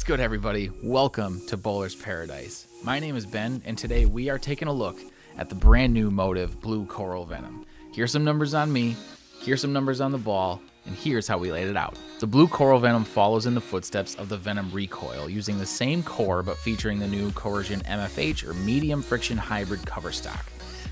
What's good, everybody? Welcome to Bowler's Paradise. My name is Ben, and today we are taking a look at the brand new Motiv Blue Coral Venom. Here's some numbers on me, here's some numbers on the ball, and here's how we laid it out. The Blue Coral Venom follows in the footsteps of the Venom Recoil, using the same core but featuring the new Coercion MFH or medium friction hybrid cover stock.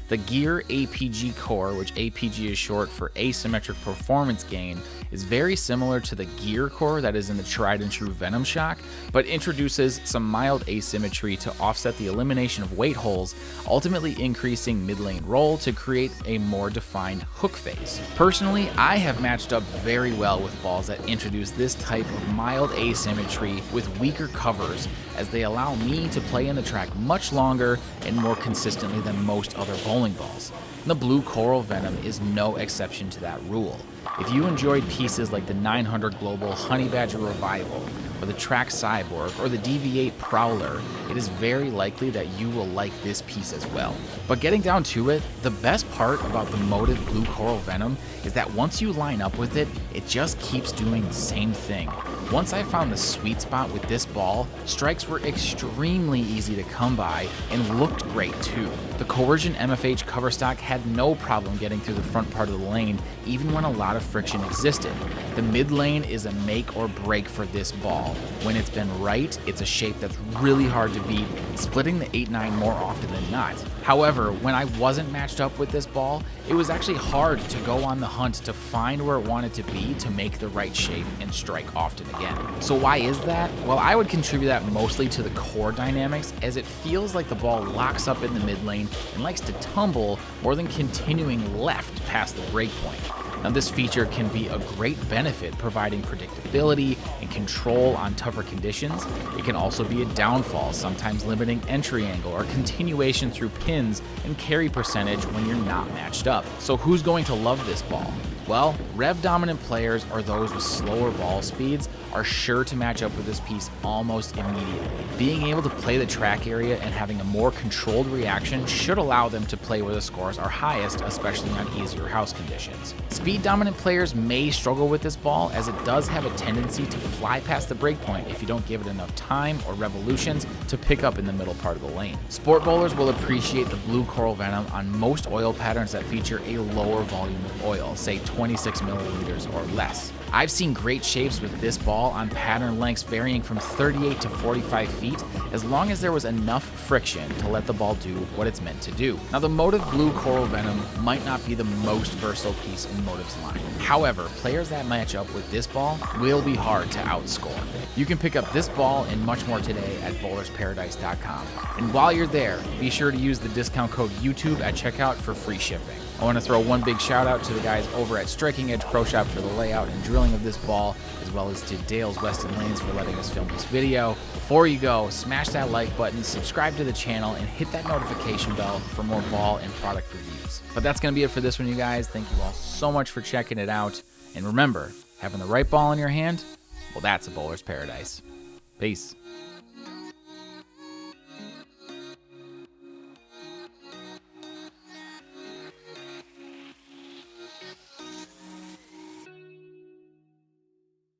The Gear APG core, which APG is short for Asymmetric Performance Gain, is very similar to the Gear core that is in the tried and true Venom Shock, but introduces some mild asymmetry to offset the elimination of weight holes, ultimately increasing mid-lane roll to create a more defined hook phase. Personally, I have matched up very well with balls that introduce this type of mild asymmetry with weaker covers, as they allow me to play in the track much longer and more consistently than most other bowling balls. The Blue Coral Venom is no exception to that rule. If you enjoyed pieces like the 900 Global Honey Badger Revival, or the Track Cyborg, or the DV8 Prowler, it is very likely that you will like this piece as well. But getting down to it, the best part about the Motiv Blue Coral Venom is that once you line up with it, it just keeps doing the same thing. Once I found the sweet spot with this ball, strikes were extremely easy to come by and looked great too. The Coercion MFH cover stock had no problem getting through the front part of the lane, even when a lot of friction existed. The mid lane is a make or break for this ball. When it's been right, it's a shape that's really hard to beat, splitting the 8-9 more often than not. However, when I wasn't matched up with this ball, it was actually hard to go on the hunt to find where it wanted to be to make the right shape and strike often again. So why is that? Well, I would contribute that mostly to the core dynamics, as it feels like the ball locks up in the mid lane and likes to tumble more than continuing left past the breakpoint. Now, this feature can be a great benefit, providing predictability and control on tougher conditions. It can also be a downfall, sometimes limiting entry angle or continuation through pins and carry percentage when you're not matched up. So who's going to love this ball? Well, rev-dominant players or those with slower ball speeds are sure to match up with this piece almost immediately. Being able to play the track area and having a more controlled reaction should allow them to play where the scores are highest, especially on easier house conditions. Speed-dominant players may struggle with this ball, as it does have a tendency to fly past the breakpoint if you don't give it enough time or revolutions to pick up in the middle part of the lane. Sport bowlers will appreciate the Blue Coral Venom on most oil patterns that feature a lower volume of oil, say 26 milliliters or less. I've seen great shapes with this ball on pattern lengths varying from 38 to 45 feet, as long as there was enough friction to let the ball do what it's meant to do. Now, the Motiv Blue Coral Venom might not be the most versatile piece in Motiv's line. However, players that match up with this ball will be hard to outscore. You can pick up this ball and much more today at bowlersparadise.com. And while you're there, be sure to use the discount code YouTube at checkout for free shipping. I want to throw one big shout out to the guys over at Striking Edge Pro Shop for the layout and drilling of this ball, as well as to Dale's Weston Lanes for letting us film this video. Before you go, smash that like button, subscribe to the channel, and hit that notification bell for more ball and product reviews. But that's going to be it for this one, you guys. Thank you all so much for checking it out. And remember, having the right ball in your hand, well, that's a bowler's paradise. Peace.